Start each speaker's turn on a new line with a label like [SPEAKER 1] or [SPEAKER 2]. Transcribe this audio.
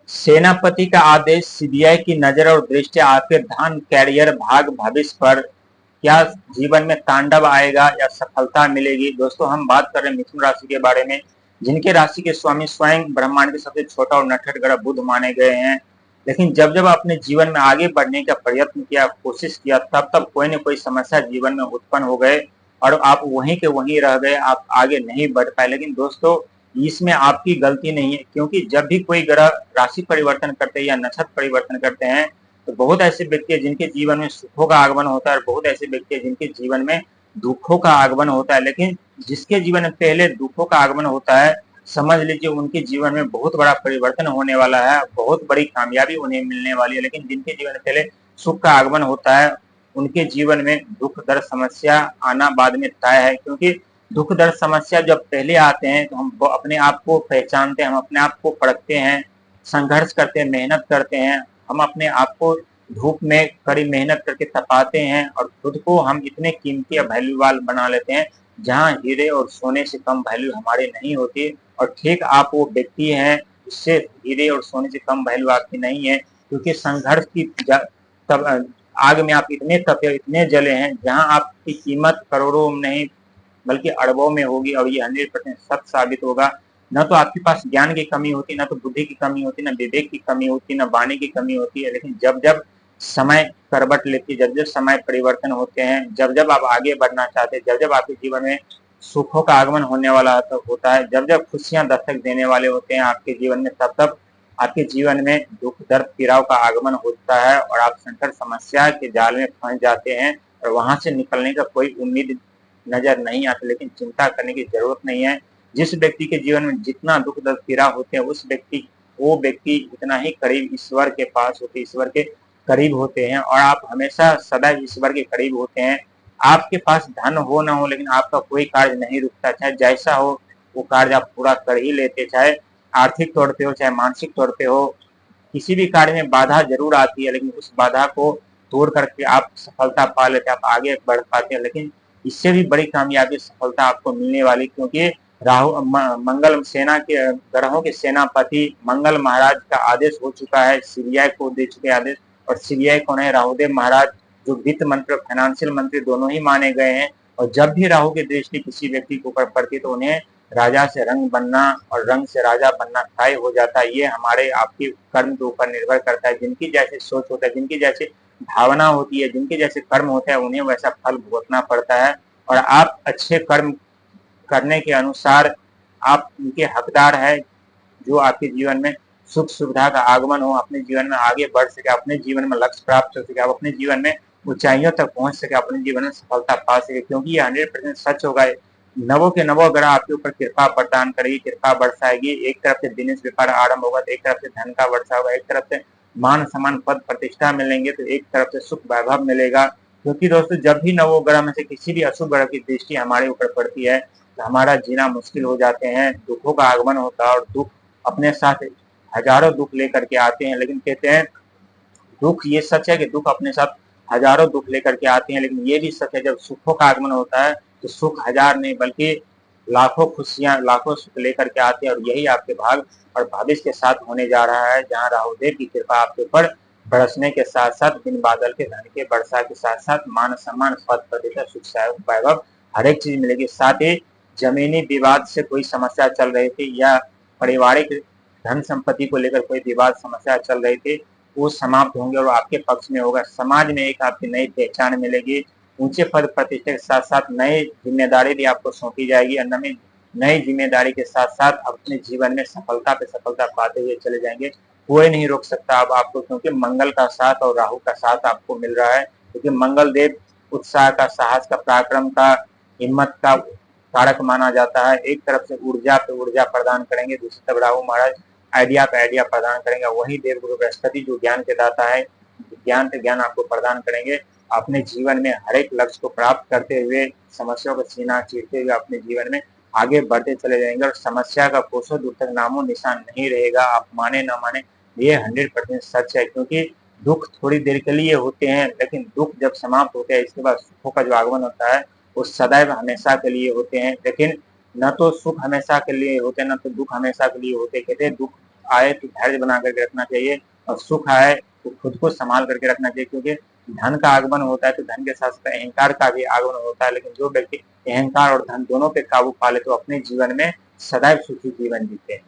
[SPEAKER 1] सेनापति का आदेश, सीबीआई की नजर और दृष्टि, आपके धन, कैरियर, भाग, भविष्य पर क्या जीवन में तांडव आएगा या सफलता मिलेगी। दोस्तों, हम बात कर रहे हैं मिथुन राशि के बारे में, जिनके राशि के स्वामी स्वयं ब्रह्मांड के सबसे छोटा और नटखट ग्रह बुध माने गए हैं। लेकिन जब जब अपने जीवन में आगे बढ़ने का प्रयत्न किया, कोशिश किया, तब तब कोई न कोई समस्या जीवन में उत्पन्न हो गए और आप वहीं के वहीं रह गए, आप आगे नहीं बढ़ पाए। लेकिन दोस्तों, इसमें आपकी गलती नहीं है, क्योंकि जब भी कोई ग्रह राशि परिवर्तन करते हैं या नक्षत्र परिवर्तन करते हैं, तो बहुत ऐसे व्यक्ति हैं जिनके जीवन में सुखों का आगमन होता है और बहुत ऐसे व्यक्ति हैं जिनके जीवन में दुखों का आगमन होता है। लेकिन जिसके जीवन में पहले दुखों का आगमन होता है, समझ लीजिए उनके जीवन में बहुत बड़ा परिवर्तन होने वाला है, बहुत बड़ी कामयाबी उन्हें मिलने वाली है। लेकिन जिनके जीवन में पहले सुख का आगमन होता है, उनके जीवन में दुख दर्द समस्या आना बाद में तय है। क्योंकि दुख दर्द समस्या जब पहले आते हैं तो हम अपने आप को पहचानते हैं, हम अपने आप को परखते हैं, संघर्ष करते हैं, मेहनत करते हैं, हम अपने आप को धूप में कड़ी मेहनत करके तपाते हैं और खुद को हम इतने कीमती और वैल्यूएबल बना लेते हैं जहां हीरे और सोने से कम वैल्यू हमारी नहीं होती। और ठीक आप वो व्यक्ति हैं जिससे हीरे और सोने से कम वैल्यू आपकी नहीं है, क्योंकि संघर्ष की तब आग में आप इतने तपे, इतने जले हैं, जहां आपकी कीमत करोड़ों में नहीं बल्कि अरबों में होगी। और ये 100% सत्य साबित होगा। न तो आपके पास ज्ञान की कमी होती, न तो बुद्धि की कमी होती, न विवेक की कमी होती, न वाणी की कमी होती है। लेकिन जब जब समय करवट लेती, जब जब समय परिवर्तन होते हैं, जब जब आप आगे बढ़ना चाहते हैं, जब जब आपके जीवन में सुखों का आगमन होने वाला होता है, जब जब खुशियां दस्तक देने वाले होते हैं आपके जीवन में, तब तब आपके जीवन में दुख दर्द पीड़ाव का आगमन होता है और आप संकट समस्या के जाल में फंस जाते हैं और वहां से निकलने का कोई उम्मीद नजर नहीं आता। लेकिन चिंता करने की जरूरत नहीं है। जिस व्यक्ति के जीवन में जितना दुख दर्द पीड़ा होते हैं, वो व्यक्ति उतना ही करीब ईश्वर के पास होते, ईश्वर के करीब होते हैं। और आप हमेशा सदैव ईश्वर के करीब होते हैं। आपके पास धन हो ना हो, लेकिन आपका कोई कार्य नहीं रुकता, चाहे जैसा हो वो कार्य आप पूरा कर ही लेते, चाहे आर्थिक तौर पे हो, चाहे मानसिक तौर पे हो। किसी भी कार्य में बाधा जरूर आती है, लेकिन उस बाधा को तोड़ करके आप सफलता पा लेते, आप आगे बढ़ पाते हैं। लेकिन इससे भी बड़ी कामयाबी सफलता आपको मिलने वाली, क्योंकि राहु मंगल सेना के ग्रहों के सेनापति मंगल महाराज का आदेश हो चुका है, सीबीआई को दे चुके आदेश। और सीबीआई कौन है? राहुदेव महाराज, जो वित्त मंत्री और फाइनेंशियल मंत्री दोनों ही माने गए हैं। और जब भी राहु की दृष्टि किसी व्यक्ति के ऊपर पड़ती तो उन्हें राजा से रंग बनना और रंग से राजा बनना तय हो जाता है। ये हमारे आपके कर्म के ऊपर निर्भर करता है। जिनकी जैसी सोच होता है, जिनकी जैसी भावना होती है, जिनके जैसे कर्म होते हैं, उन्हें वैसा फल भुगतना पड़ता है। और आप अच्छे कर्म करने के अनुसार आप उनके हकदार है, जो आपके जीवन में सुख सुविधा का आगमन हो, अपने जीवन में आगे बढ़ सके, अपने जीवन में लक्ष्य प्राप्त कर सके, आप अपने जीवन में ऊंचाइयों तक पहुंच सके, अपने जीवन में सफलता पा सके। क्योंकि ये 100% सच होगा। नवों के नवों ग्रह आपके ऊपर कृपा प्रदान करेगी, कृपा बरसाएगी। एक तरफ से बिजनेस व्यापार आरंभ होगा, तो एक तरफ से धन का वर्षा होगा, एक तरफ से मान सम्मान पद प्रतिष्ठा मिलेंगे, तो एक तरफ से सुख वैभव मिलेगा। क्योंकि दोस्तों, जब भी नवों ग्रह में से किसी भी अशुभ ग्रह की दृष्टि हमारे ऊपर पड़ती है, तो हमारा जीना मुश्किल हो जाते हैं, दुखों का आगमन होता है और दुख अपने साथ हजारों दुख लेकर के आते हैं। लेकिन कहते हैं दुख, ये सच है कि दुख अपने साथ हजारों दुख लेकर के आते हैं, लेकिन ये भी सच है जब सुखों का आगमन होता है तो सुख हजार नहीं बल्कि लाखों खुशियां, लाखों सुख लेकर के आते हैं। और यही आपके भाग और भविष्य के साथ होने जा रहा है, जहां राहुदेव की कृपा आपके ऊपर बरसने के साथ साथ बिन बादल के धन के वर्षा के साथ साथ मान सम्मान पद प्रतिष्ठा सुख वैभव हर एक चीज मिलेगी। साथ ही जमीनी विवाद से कोई समस्या चल रही थी या पारिवारिक धन संपत्ति को लेकर कोई विवाद समस्या चल रही थी, वो समाप्त होंगे और आपके पक्ष में होगा। समाज में एक आपकी नई पहचान मिलेगी, ऊंचे पद प्रतिष्ठा के साथ साथ नई जिम्मेदारी भी आपको सौंपी जाएगी और नई जिम्मेदारी के साथ साथ अपने जीवन में सफलता पे सफलता पाते हुए चले जाएंगे। कोई नहीं रोक सकता अब आपको, क्योंकि मंगल का साथ और राहु का साथ आपको मिल रहा है। क्योंकि मंगल देव उत्साह का, साहस का, पराक्रम का, हिम्मत का कारक माना जाता है। एक तरफ से ऊर्जा पे ऊर्जा प्रदान करेंगे, दूसरी तरफ राहु महाराज आइडिया पे आइडिया प्रदान करेंगे। वही देव गुरु बृहस्पति जो ज्ञान के दाता है, ज्ञान पे ज्ञान आपको प्रदान करेंगे। अपने जीवन में हर एक लक्ष्य को प्राप्त करते हुए, समस्याओं का सीना चीरते हुए अपने जीवन में आगे बढ़ते चले जाएंगे और समस्या का कोसों दूर तक नामो निशान नहीं रहेगा। आप माने ना माने, ये 100% सच है। क्योंकि दुख थोड़ी देर के लिए होते हैं, लेकिन दुख जब समाप्त होते हैं इसके बाद सुखों का जो आगमन होता है वो सदैव हमेशा के लिए होते हैं। लेकिन न तो सुख हमेशा के लिए होते हैं, न तो दुख हमेशा के लिए होते। कहते हैं दुख आए तो धैर्य बना करके रखना चाहिए, और सुख आए तो खुद को संभाल करके रखना चाहिए, क्योंकि धन का आगमन होता है तो धन के साथ साथ अहंकार का भी आगमन होता है। लेकिन जो व्यक्ति अहंकार और धन दोनों पे काबू पा ले तो अपने जीवन में सदैव सुखी जीवन जीते हैं।